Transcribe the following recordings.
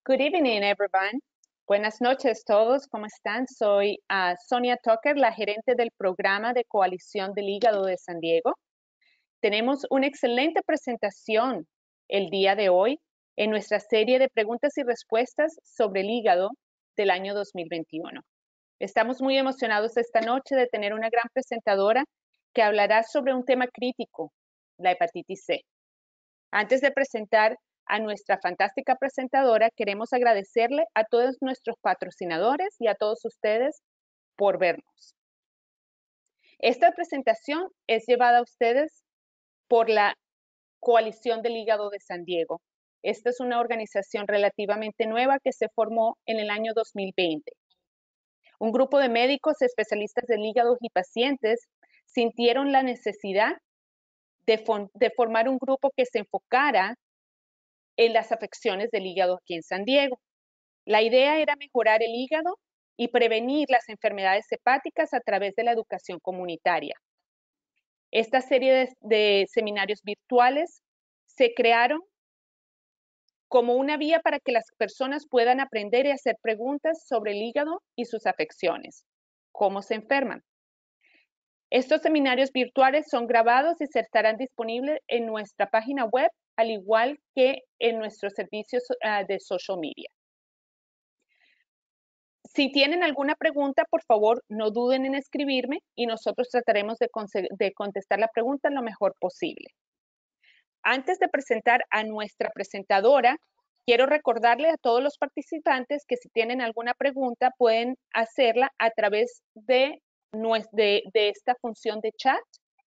Good evening, everyone. Buenas noches todos, ¿cómo están? Soy Sonia Tucker, la gerente del programa de Coalición del Hígado de San Diego. Tenemos una excelente presentación el día de hoy en nuestra serie de preguntas y respuestas sobre el hígado del año 2021. Estamos muy emocionados esta noche de tener una gran presentadora que hablará sobre un tema crítico, la hepatitis C. Antes de presentar a nuestra fantástica presentadora, queremos agradecerle a todos nuestros patrocinadores y a todos ustedes por vernos. Esta presentación es llevada a ustedes por la Coalición del Hígado de San Diego. Esta es una organización relativamente nueva que se formó en el año 2020. Un grupo de médicos especialistas del hígado y pacientes sintieron la necesidad de formar un grupo que se enfocara en las afecciones del hígado aquí en San Diego. La idea era mejorar el hígado y prevenir las enfermedades hepáticas a través de la educación comunitaria. Esta serie de seminarios virtuales se crearon como una vía para que las personas puedan aprender y hacer preguntas sobre el hígado y sus afecciones, cómo se enferman. Estos seminarios virtuales son grabados y se estarán disponibles en nuestra página web, al igual que en nuestros servicios de social media. Si tienen alguna pregunta, por favor, no duden en escribirme y nosotros trataremos de contestar la pregunta lo mejor posible. Antes de presentar a nuestra presentadora, quiero recordarle a todos los participantes que si tienen alguna pregunta pueden hacerla a través de esta función de chat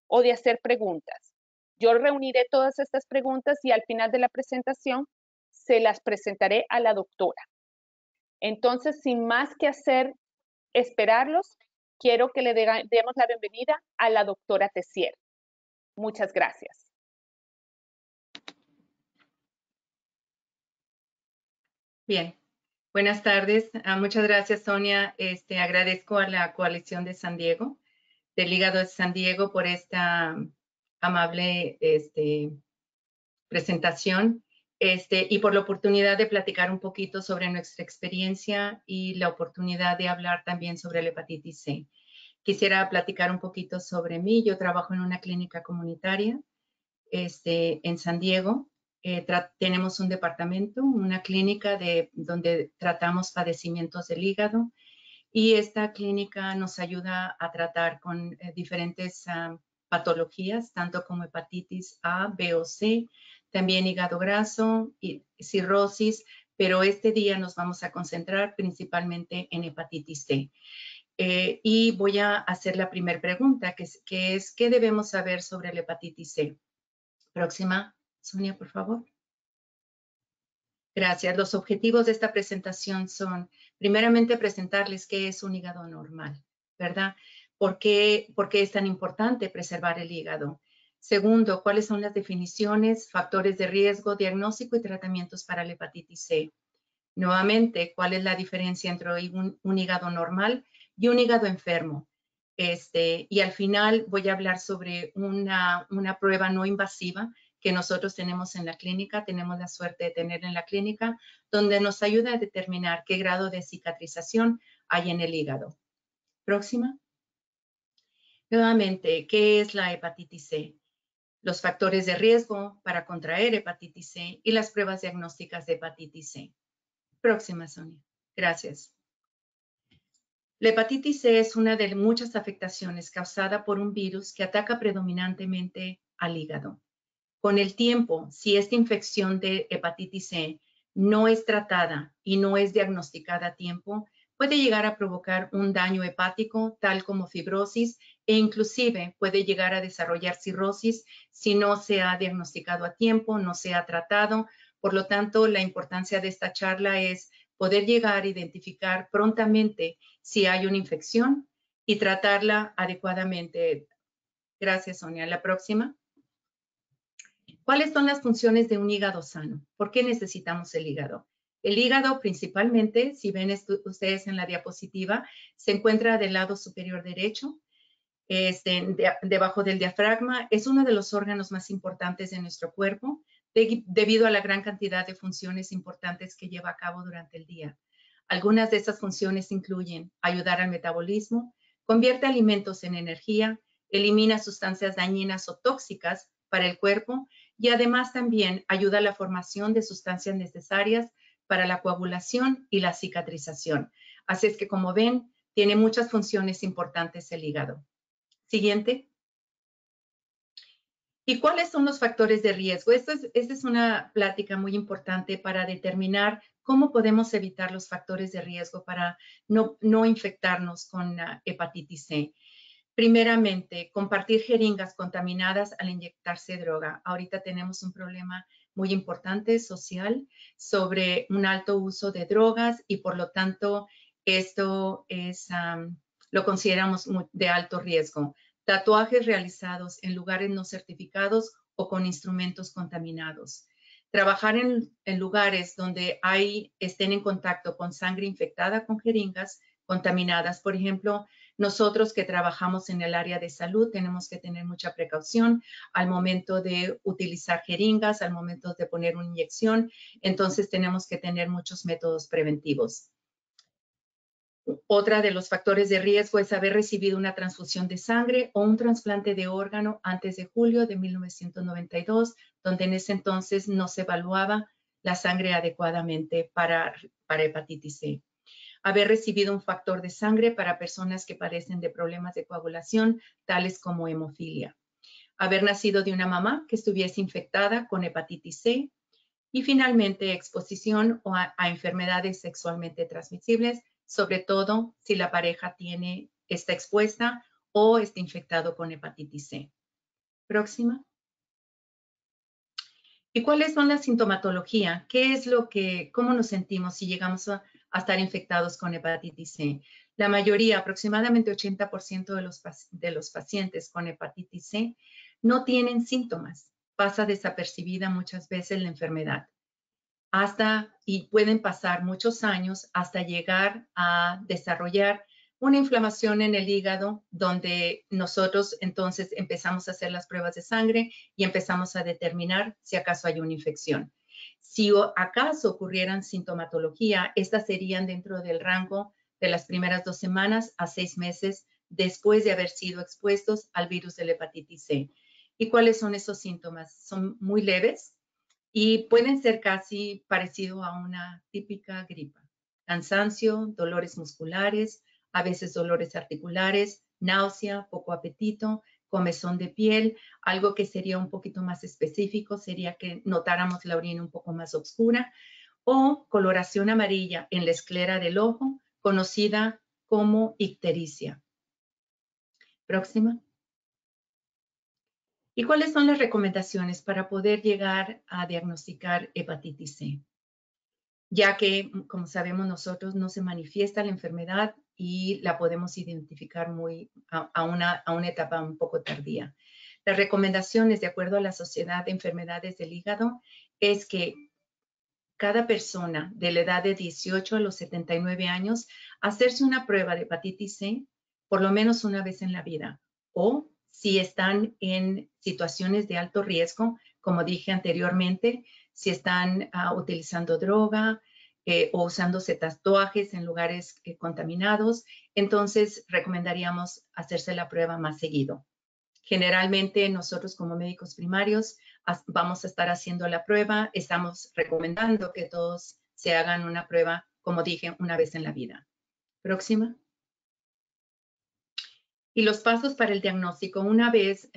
o de hacer preguntas. Yo reuniré todas estas preguntas y al final de la presentación se las presentaré a la doctora. Entonces, sin más que hacer, esperarlos, quiero que le demos la bienvenida a la doctora Tessier. Muchas gracias. Bien, buenas tardes. Muchas gracias, Sonia. Agradezco a la Coalición de San Diego, del Hígado de San Diego, por esta amable presentación y por la oportunidad de platicar un poquito sobre nuestra experiencia y la oportunidad de hablar también sobre la hepatitis C. Quisiera platicar un poquito sobre mí. Yo trabajo en una clínica comunitaria en San Diego. Tenemos un departamento, una clínica donde tratamos padecimientos del hígado y esta clínica nos ayuda a tratar con diferentes patologías, tanto como hepatitis A, B o C, también hígado graso y cirrosis, pero este día nos vamos a concentrar principalmente en hepatitis C. Y voy a hacer la primera pregunta, que es ¿qué debemos saber sobre la hepatitis C? Próxima, Sonia, por favor. Gracias. Los objetivos de esta presentación son, primeramente, presentarles qué es un hígado normal, ¿verdad? ¿Por qué es tan importante preservar el hígado? Segundo, ¿cuáles son las definiciones, factores de riesgo, diagnóstico y tratamientos para la hepatitis C? Nuevamente, ¿cuál es la diferencia entre un hígado normal y un hígado enfermo? Y al final voy a hablar sobre una prueba no invasiva que nosotros tenemos en la clínica, tenemos la suerte de tener en la clínica, donde nos ayuda a determinar qué grado de cicatrización hay en el hígado. Próxima. Nuevamente, ¿qué es la hepatitis C? Los factores de riesgo para contraer hepatitis C y las pruebas diagnósticas de hepatitis C. Próxima, Sonia. Gracias. La hepatitis C es una de muchas afectaciones causada por un virus que ataca predominantemente al hígado. Con el tiempo, si esta infección de hepatitis C no es tratada y no es diagnosticada a tiempo, puede llegar a provocar un daño hepático, tal como fibrosis, e inclusive puede llegar a desarrollar cirrosis si no se ha diagnosticado a tiempo, no se ha tratado. Por lo tanto, la importancia de esta charla es poder llegar a identificar prontamente si hay una infección y tratarla adecuadamente. Gracias, Sonia. La próxima. ¿Cuáles son las funciones de un hígado sano? ¿Por qué necesitamos el hígado? El hígado principalmente, si ven ustedes en la diapositiva, se encuentra del lado superior derecho, debajo del diafragma. Es uno de los órganos más importantes de nuestro cuerpo. debido a la gran cantidad de funciones importantes que lleva a cabo durante el día. Algunas de esas funciones incluyen ayudar al metabolismo, convierte alimentos en energía, elimina sustancias dañinas o tóxicas para el cuerpo y además también ayuda a la formación de sustancias necesarias para la coagulación y la cicatrización. Así es que, como ven, tiene muchas funciones importantes el hígado. Siguiente. ¿Y cuáles son los factores de riesgo? Esta es una plática muy importante para determinar cómo podemos evitar los factores de riesgo para no infectarnos con hepatitis C. Primeramente, compartir jeringas contaminadas al inyectarse droga. Ahorita tenemos un problema muy importante social sobre un alto uso de drogas y por lo tanto esto lo consideramos de alto riesgo. Tatuajes realizados en lugares no certificados o con instrumentos contaminados. Trabajar en lugares donde estén en contacto con sangre infectada con jeringas contaminadas. Por ejemplo, nosotros que trabajamos en el área de salud tenemos que tener mucha precaución al momento de utilizar jeringas, al momento de poner una inyección. Entonces tenemos que tener muchos métodos preventivos. Otra de los factores de riesgo es haber recibido una transfusión de sangre o un trasplante de órgano antes de julio de 1992, donde en ese entonces no se evaluaba la sangre adecuadamente para hepatitis C. Haber recibido un factor de sangre para personas que padecen de problemas de coagulación, tales como hemofilia. Haber nacido de una mamá que estuviese infectada con hepatitis C. Y finalmente, exposición a enfermedades sexualmente transmisibles, sobre todo si la pareja está expuesta o está infectado con hepatitis C. Próxima. ¿Y cuáles son la sintomatología? ¿Cómo nos sentimos si llegamos a estar infectados con hepatitis C? La mayoría, aproximadamente 80% de los pacientes con hepatitis C no tienen síntomas. Pasa desapercibida muchas veces la enfermedad. Y pueden pasar muchos años hasta llegar a desarrollar una inflamación en el hígado, donde nosotros entonces empezamos a hacer las pruebas de sangre y empezamos a determinar si acaso hay una infección. Si acaso ocurrieran sintomatología, estas serían dentro del rango de las primeras 2 semanas a 6 meses después de haber sido expuestos al virus de la hepatitis C. ¿Y cuáles son esos síntomas? Son muy leves y pueden ser casi parecido a una típica gripa. Cansancio, dolores musculares, a veces dolores articulares, náusea, poco apetito, comezón de piel. Algo que sería un poquito más específico sería que notáramos la orina un poco más oscura o coloración amarilla en la esclera del ojo, conocida como ictericia. Próxima. ¿Y cuáles son las recomendaciones para poder llegar a diagnosticar hepatitis C? Ya que, como sabemos nosotros, no se manifiesta la enfermedad y la podemos identificar a una etapa un poco tardía. Las recomendaciones, de acuerdo a la Sociedad de Enfermedades del Hígado, es que cada persona de la edad de 18 a los 79 años, hacerse una prueba de hepatitis C por lo menos una vez en la vida. O si están en situaciones de alto riesgo, como dije anteriormente, si están utilizando droga o usándose tatuajes en lugares contaminados, entonces recomendaríamos hacerse la prueba más seguido. Generalmente nosotros como médicos primarios vamos a estar haciendo la prueba. Estamos recomendando que todos se hagan una prueba, como dije, una vez en la vida. Próxima. Y los pasos para el diagnóstico. Una vez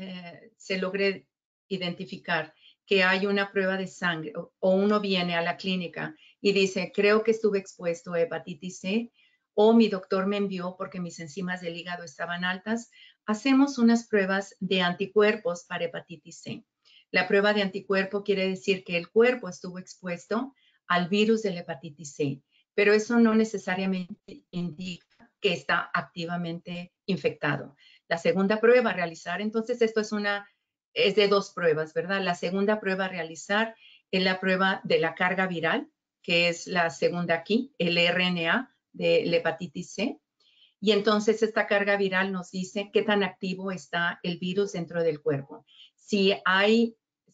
se logre identificar que hay una prueba de sangre o uno viene a la clínica y dice, creo que estuve expuesto a hepatitis C o mi doctor me envió porque mis enzimas del hígado estaban altas, hacemos unas pruebas de anticuerpos para hepatitis C. La prueba de anticuerpo quiere decir que el cuerpo estuvo expuesto al virus de la hepatitis C, pero eso no necesariamente indica que está activamente infectado. La segunda prueba a realizar, entonces esto es de 2 pruebas, ¿verdad? La segunda prueba a realizar es la prueba de la carga viral, que es la segunda aquí, el RNA de la hepatitis C. Y entonces esta carga viral nos dice qué tan activo está el virus dentro del cuerpo. Si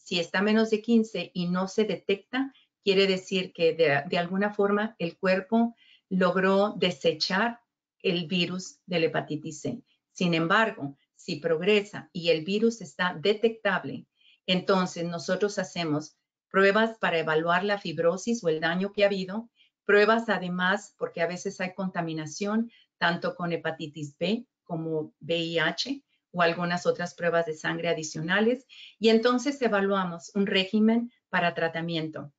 Si está menos de 15 y no se detecta, quiere decir que de alguna forma el cuerpo logró desechar el virus de la hepatitis C. Sin embargo, si progresa y el virus está detectable, entonces nosotros hacemos pruebas para evaluar la fibrosis o el daño que ha habido, pruebas además, porque a veces hay contaminación, tanto con hepatitis B como VIH o algunas otras pruebas de sangre adicionales, y entonces evaluamos un régimen para tratamiento.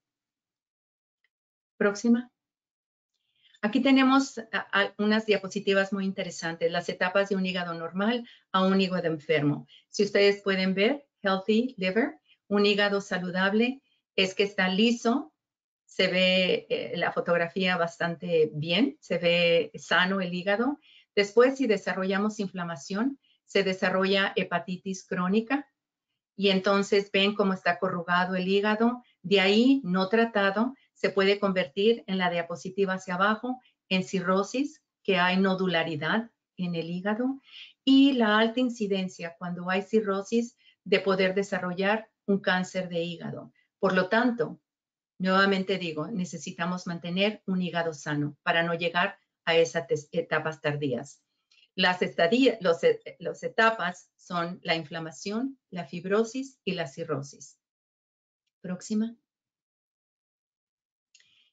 Próxima. Aquí tenemos unas diapositivas muy interesantes, las etapas de un hígado normal a un hígado enfermo. Si ustedes pueden ver, healthy liver, un hígado saludable, es que está liso, se ve la fotografía bastante bien, se ve sano el hígado. Después, si desarrollamos inflamación, se desarrolla hepatitis crónica y entonces ven cómo está corrugado el hígado. De ahí, no tratado, se puede convertir en la diapositiva hacia abajo en cirrosis, que hay nodularidad en el hígado, y la alta incidencia cuando hay cirrosis de poder desarrollar un cáncer de hígado. Por lo tanto, nuevamente digo, necesitamos mantener un hígado sano para no llegar a esas etapas tardías. Las etapas son la inflamación, la fibrosis y la cirrosis. Próxima.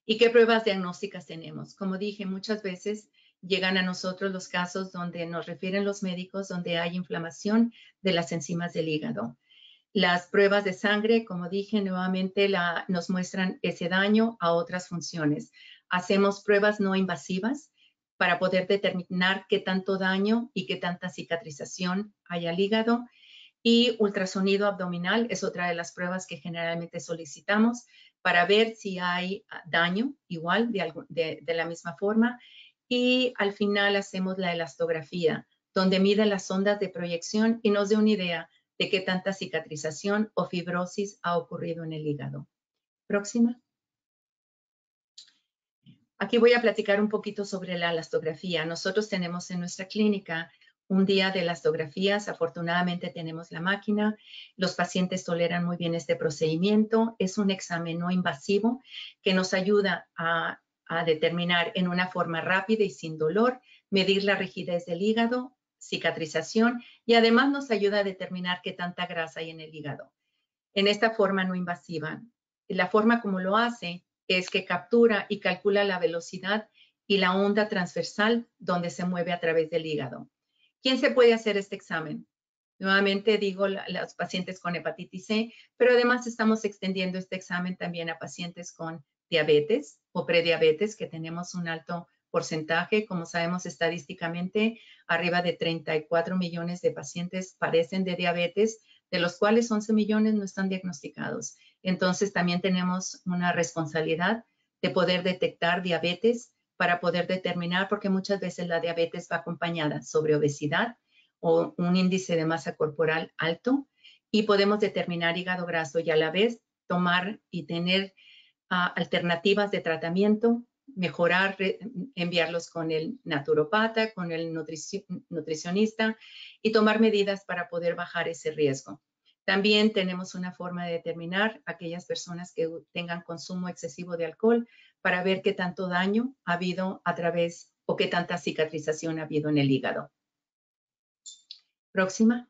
¿Y qué pruebas diagnósticas tenemos? Como dije, muchas veces llegan a nosotros los casos donde nos refieren los médicos donde hay inflamación de las enzimas del hígado. Las pruebas de sangre, como dije, nuevamente nos muestran ese daño a otras funciones. Hacemos pruebas no invasivas para poder determinar qué tanto daño y qué tanta cicatrización hay al hígado. Y ultrasonido abdominal es otra de las pruebas que generalmente solicitamos para ver si hay daño igual de la misma forma. Y al final hacemos la elastografía, donde mide las ondas de proyección y nos da una idea de qué tanta cicatrización o fibrosis ha ocurrido en el hígado. Próxima. Aquí voy a platicar un poquito sobre la elastografía. Nosotros tenemos en nuestra clínica un día de elastografías. Afortunadamente tenemos la máquina. Los pacientes toleran muy bien este procedimiento. Es un examen no invasivo que nos ayuda a determinar en una forma rápida y sin dolor, medir la rigidez del hígado, cicatrización y además nos ayuda a determinar qué tanta grasa hay en el hígado. En esta forma no invasiva. La forma como lo hace es que captura y calcula la velocidad y la onda transversal donde se mueve a través del hígado. ¿Quién se puede hacer este examen? Nuevamente digo los pacientes con hepatitis C, pero además estamos extendiendo este examen también a pacientes con diabetes o prediabetes, que tenemos un alto porcentaje. Como sabemos estadísticamente, arriba de 34 millones de pacientes padecen de diabetes, de los cuales 11 millones no están diagnosticados. Entonces también tenemos una responsabilidad de poder detectar diabetes para poder determinar, porque muchas veces la diabetes va acompañada sobre obesidad o un índice de masa corporal alto y podemos determinar hígado graso y a la vez tomar y tener alternativas de tratamiento, mejorar, enviarlos con el naturopata, con el nutricionista y tomar medidas para poder bajar ese riesgo. También tenemos una forma de determinar aquellas personas que tengan consumo excesivo de alcohol para ver qué tanto daño ha habido a través o qué tanta cicatrización ha habido en el hígado. Próxima.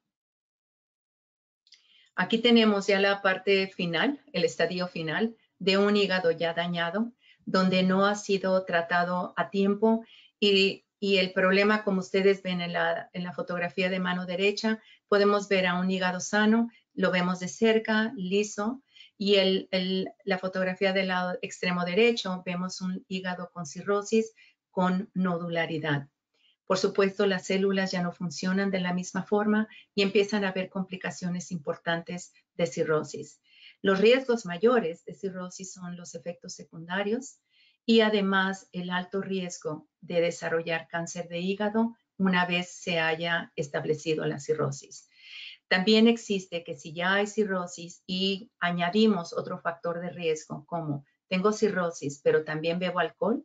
Aquí tenemos ya la parte final, el estadio final de un hígado ya dañado, donde no ha sido tratado a tiempo y el problema, como ustedes ven en la fotografía de mano derecha, podemos ver a un hígado sano, lo vemos de cerca, liso, y la fotografía del lado extremo derecho vemos un hígado con cirrosis con nodularidad. Por supuesto, las células ya no funcionan de la misma forma y empiezan a haber complicaciones importantes de cirrosis. Los riesgos mayores de cirrosis son los efectos secundarios y además el alto riesgo de desarrollar cáncer de hígado una vez se haya establecido la cirrosis. También existe que si ya hay cirrosis y añadimos otro factor de riesgo como tengo cirrosis pero también bebo alcohol,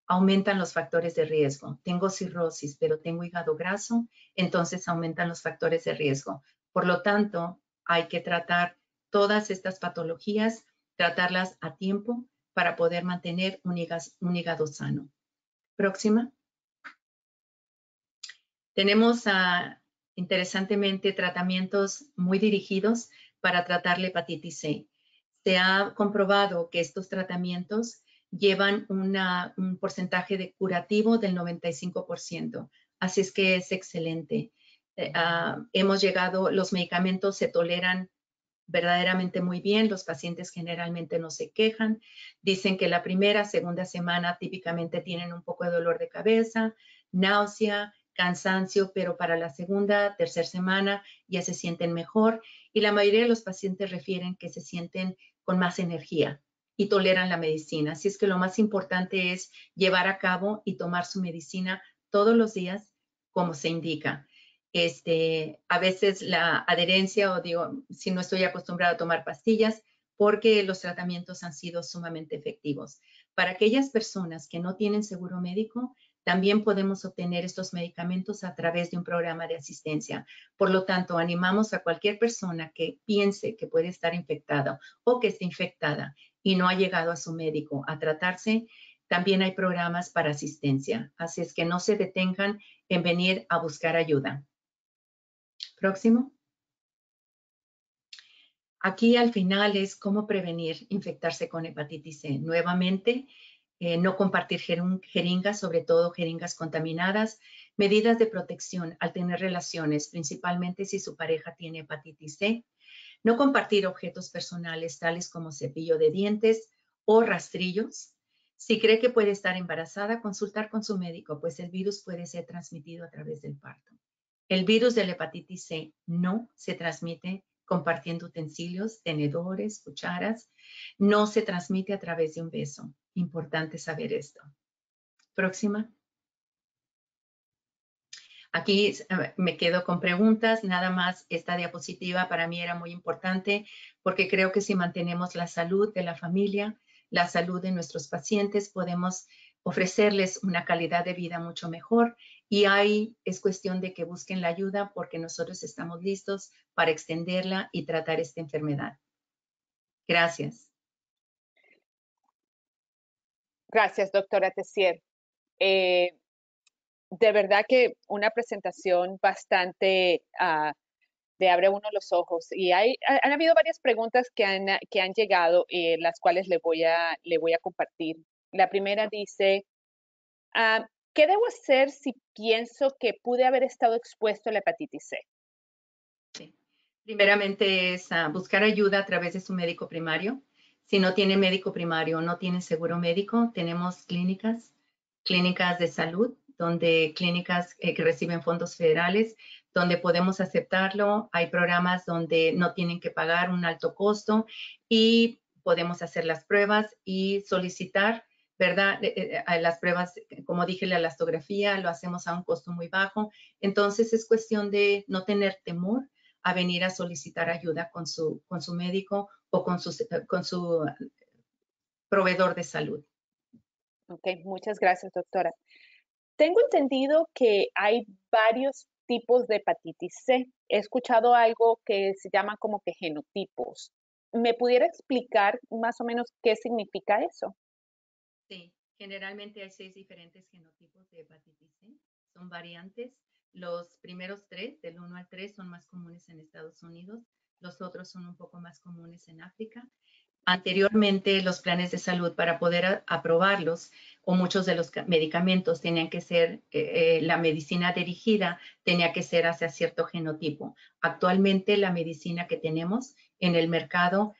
aumentan los factores de riesgo. Tengo cirrosis, pero tengo hígado graso, entonces aumentan los factores de riesgo. Por lo tanto, hay que tratar todas estas patologías, tratarlas a tiempo para poder mantener un hígado sano. Próxima. Tenemos interesantemente tratamientos muy dirigidos para tratar la hepatitis C. Se ha comprobado que estos tratamientos llevan un porcentaje de curativo del 95%. Así es que es excelente. Los medicamentos se toleran verdaderamente muy bien. Los pacientes generalmente no se quejan. Dicen que la primera, segunda semana típicamente tienen un poco de dolor de cabeza, náusea, cansancio, pero para la segunda, tercera semana ya se sienten mejor y la mayoría de los pacientes refieren que se sienten con más energía y toleran la medicina. Así es que lo más importante es llevar a cabo y tomar su medicina todos los días como se indica. A veces la adherencia, o digo, si no estoy acostumbrada a tomar pastillas, porque los tratamientos han sido sumamente efectivos. Para aquellas personas que no tienen seguro médico, también podemos obtener estos medicamentos a través de un programa de asistencia. Por lo tanto, animamos a cualquier persona que piense que puede estar infectada o que esté infectada y no ha llegado a su médico a tratarse, también hay programas para asistencia. Así es que no se detengan en venir a buscar ayuda. Próximo. Aquí al final es cómo prevenir infectarse con hepatitis C. Nuevamente, no compartir jeringas, sobre todo jeringas contaminadas, medidas de protección al tener relaciones, principalmente si su pareja tiene hepatitis C, no compartir objetos personales tales como cepillo de dientes o rastrillos. Si cree que puede estar embarazada, consultar con su médico, pues el virus puede ser transmitido a través del parto. El virus de la hepatitis C no se transmite compartiendo utensilios, tenedores, cucharas. No se transmite a través de un beso. Importante saber esto. Próxima. Aquí me quedo con preguntas. Nada más esta diapositiva para mí era muy importante porque creo que si mantenemos la salud de la familia, la salud de nuestros pacientes, podemos ofrecerles una calidad de vida mucho mejor. Y ahí es cuestión de que busquen la ayuda porque nosotros estamos listos para extenderla y tratar esta enfermedad. Gracias. Gracias, doctora Tessier. De verdad que una presentación bastante de abre uno los ojos. Y han habido varias preguntas que han llegado, las cuales le voy a compartir. La primera dice, ¿qué debo hacer si pienso que pude haber estado expuesto a la hepatitis C? Sí. Primeramente es buscar ayuda a través de su médico primario. Si no tiene médico primario o no tiene seguro médico, tenemos clínicas de salud, clínicas que reciben fondos federales, donde podemos aceptarlo. Hay programas donde no tienen que pagar un alto costo y podemos hacer las pruebas y solicitar, ¿verdad? Las pruebas, como dije, la elastografía, lo hacemos a un costo muy bajo. Entonces es cuestión de no tener temor a venir a solicitar ayuda con su médico o con su proveedor de salud. Ok, muchas gracias, doctora. Tengo entendido que hay varios tipos de hepatitis C. He escuchado algo que se llama como que genotipos. ¿Me pudiera explicar más o menos qué significa eso? Sí, generalmente hay 6 diferentes genotipos de hepatitis C. Son variantes. Los primeros 3, del 1 al 3, son más comunes en Estados Unidos. Los otros son un poco más comunes en África. Anteriormente, los planes de salud, para poder aprobarlos, o muchos de los medicamentos tenían que ser, la medicina dirigida tenía que ser hacia cierto genotipo. Actualmente, la medicina que tenemos en el mercado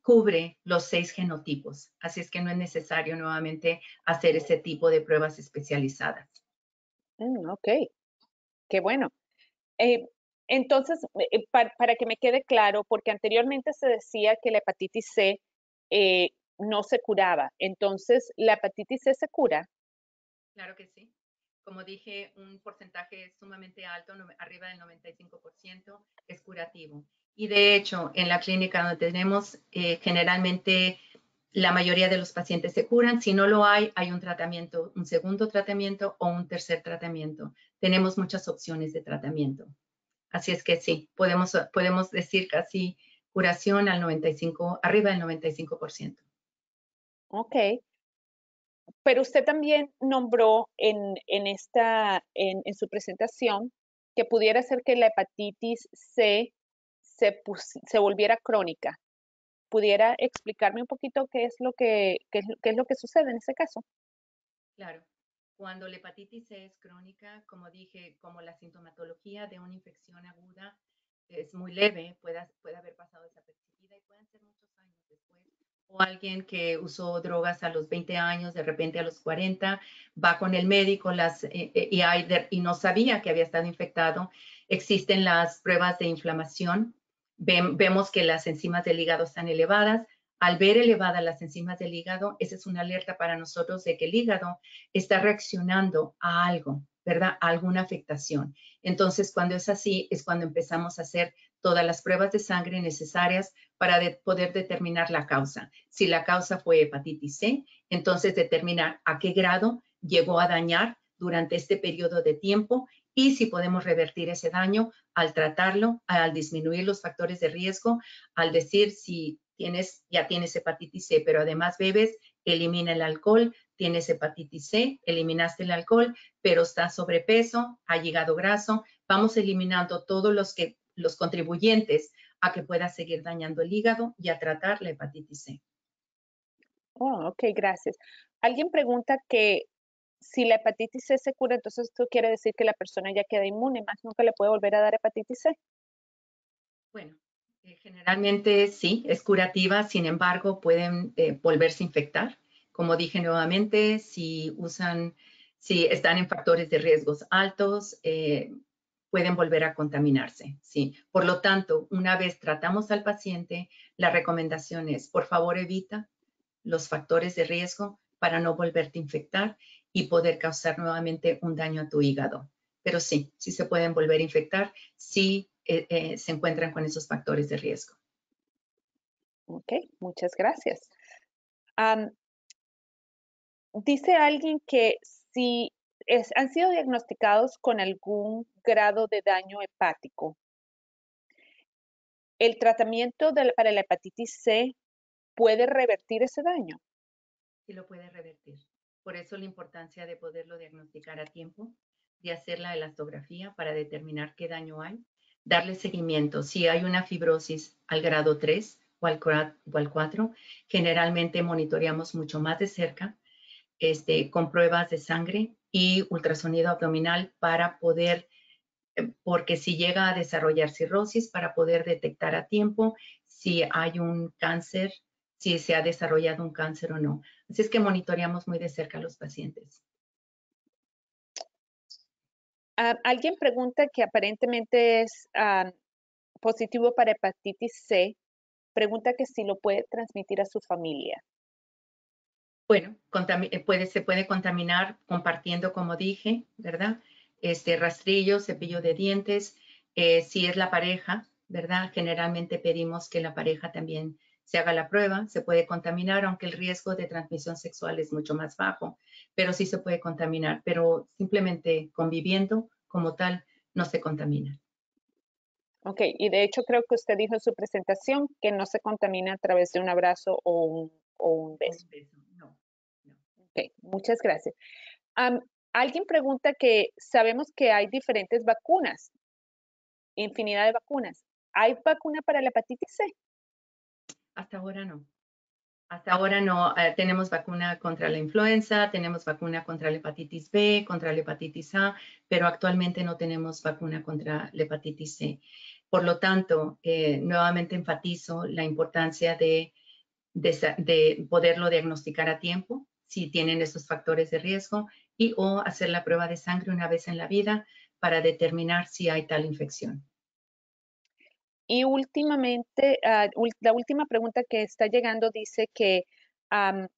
cubre los 6 genotipos. Así es que no es necesario nuevamente hacer ese tipo de pruebas especializadas. Ok, qué bueno. Entonces, para que me quede claro, porque anteriormente se decía que la hepatitis C no se curaba. Entonces, ¿la hepatitis C se cura? Claro que sí. Como dije, un porcentaje sumamente alto, arriba del 95%, es curativo. Y de hecho, en la clínica donde tenemos, generalmente la mayoría de los pacientes se curan. Si no lo hay, hay un tratamiento, un segundo tratamiento o un tercer tratamiento. Tenemos muchas opciones de tratamiento. Así es que sí, podemos decir casi curación al 95, arriba del 95%. Ok. Pero usted también nombró en su presentación que pudiera ser que la hepatitis C se volviera crónica. ¿Pudiera explicarme un poquito qué es lo que sucede en ese caso? Claro, cuando la hepatitis C es crónica, como dije, como la sintomatología de una infección aguda es muy leve, puede haber pasado desapercibida y pueden ser muchos años después. O alguien que usó drogas a los 20 años, de repente a los 40, va con el médico y no sabía que había estado infectado. Existen las pruebas de inflamación. Vemos que las enzimas del hígado están elevadas. Al ver elevadas las enzimas del hígado, esa es una alerta para nosotros de que el hígado está reaccionando a algo, ¿verdad? A alguna afectación. Entonces, cuando es así, es cuando empezamos a hacer todas las pruebas de sangre necesarias para poder determinar la causa. Si la causa fue hepatitis C, entonces determinar a qué grado llegó a dañar durante este periodo de tiempo y si podemos revertir ese daño al tratarlo, al disminuir los factores de riesgo, al decir si ya tienes hepatitis C, pero además bebes, elimina el alcohol, tienes hepatitis C, eliminaste el alcohol, pero estás sobrepeso, hay hígado graso, vamos eliminando todos los contribuyentes a que pueda seguir dañando el hígado y a tratar la hepatitis C. Oh, ok, gracias. Alguien pregunta que si la hepatitis C se cura, entonces esto quiere decir que la persona ya queda inmune, más nunca le puede volver a dar hepatitis C. Bueno, generalmente sí, es curativa, sin embargo, pueden volverse a infectar. Como dije nuevamente, si están en factores de riesgos altos, pueden volver a contaminarse, sí. Por lo tanto, una vez tratamos al paciente, la recomendación es, por favor, evita los factores de riesgo para no volverte a infectar y poder causar nuevamente un daño a tu hígado. Pero sí, sí se pueden volver a infectar si se encuentran con esos factores de riesgo. Ok, muchas gracias. Dice alguien que si han sido diagnosticados con algún grado de daño hepático, ¿el tratamiento para la hepatitis C puede revertir ese daño? Sí lo puede revertir. Por eso la importancia de poderlo diagnosticar a tiempo, de hacer la elastografía para determinar qué daño hay, darle seguimiento. Si hay una fibrosis al grado 3 o al 4, generalmente monitoreamos mucho más de cerca con pruebas de sangre y ultrasonido abdominal para poder, porque si llega a desarrollar cirrosis, para poder detectar a tiempo si hay un cáncer, si se ha desarrollado un cáncer o no. Así es que monitoreamos muy de cerca a los pacientes. Alguien pregunta que aparentemente es positivo para hepatitis C, pregunta que si lo puede transmitir a su familia. Bueno, se puede contaminar compartiendo, como dije, ¿verdad? Rastrillo, cepillo de dientes, si es la pareja, ¿verdad? Generalmente pedimos que la pareja también se haga la prueba, se puede contaminar, aunque el riesgo de transmisión sexual es mucho más bajo, pero sí se puede contaminar, pero simplemente conviviendo como tal no se contamina. Ok, y de hecho creo que usted dijo en su presentación que no se contamina a través de un abrazo o un beso. Un beso, no, no. Ok, muchas gracias. Am, alguien pregunta que sabemos que hay diferentes vacunas, infinidad de vacunas. ¿Hay vacuna para la hepatitis C? Hasta ahora no. Hasta ahora no tenemos vacuna contra la influenza, tenemos vacuna contra la hepatitis B, contra la hepatitis A, pero actualmente no tenemos vacuna contra la hepatitis C. Por lo tanto, nuevamente enfatizo la importancia de poderlo diagnosticar a tiempo si tienen esos factores de riesgo y o hacer la prueba de sangre una vez en la vida para determinar si hay tal infección. Y últimamente, la última pregunta que está llegando dice am,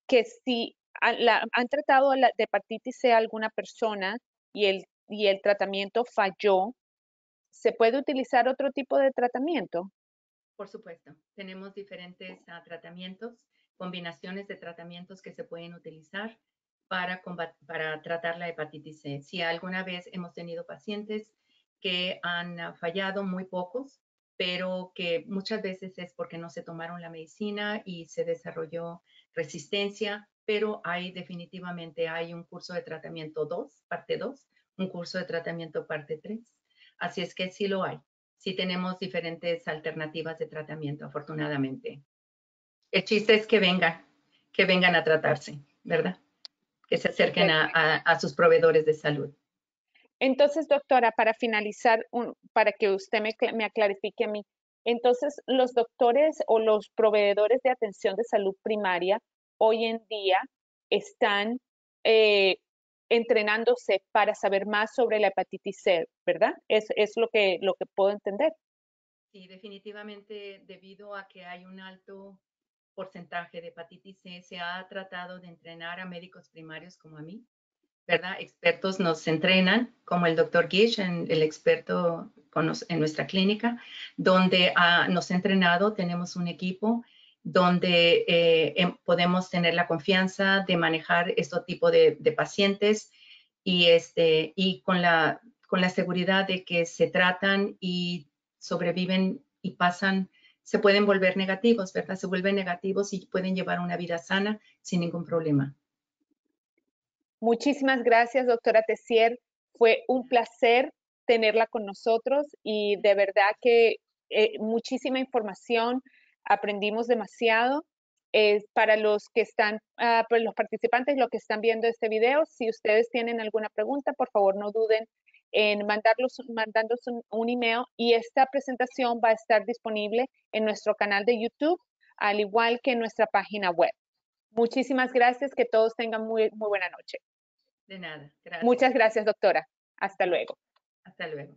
que si han tratado de hepatitis C a alguna persona y el tratamiento falló, ¿se puede utilizar otro tipo de tratamiento? Por supuesto, tenemos diferentes tratamientos, combinaciones de tratamientos que se pueden utilizar para tratar la hepatitis C. Si alguna vez hemos tenido pacientes que han fallado, muy pocos, pero que muchas veces es porque no se tomaron la medicina y se desarrolló resistencia, pero definitivamente hay un curso de tratamiento 2, parte 2, un curso de tratamiento parte 3. Así es que sí lo hay. Sí tenemos diferentes alternativas de tratamiento, afortunadamente. El chiste es que vengan a tratarse, ¿verdad? Que se acerquen a sus proveedores de salud. Entonces, doctora, para finalizar, para que usted me clarifique a mí, entonces los doctores o los proveedores de atención de salud primaria hoy en día están entrenándose para saber más sobre la hepatitis C, ¿verdad? Es lo que puedo entender. Sí, definitivamente debido a que hay un alto porcentaje de hepatitis C, se ha tratado de entrenar a médicos primarios como a mí, ¿verdad? Expertos nos entrenan, como el doctor Gish, el experto en nuestra clínica, donde nos ha entrenado, tenemos un equipo donde podemos tener la confianza de manejar este tipo de pacientes y con la seguridad de que se tratan y sobreviven y se pueden volver negativos, ¿verdad? Se vuelven negativos y pueden llevar una vida sana sin ningún problema. Muchísimas gracias, doctora Tessier. Fue un placer tenerla con nosotros y de verdad que muchísima información, aprendimos demasiado. Para los que están, pues los participantes, los que están viendo este video, si ustedes tienen alguna pregunta, por favor no duden en mandándonos un email y esta presentación va a estar disponible en nuestro canal de YouTube, al igual que en nuestra página web. Muchísimas gracias, que todos tengan muy buena noche. De nada, gracias. Muchas gracias, doctora. Hasta luego. Hasta luego.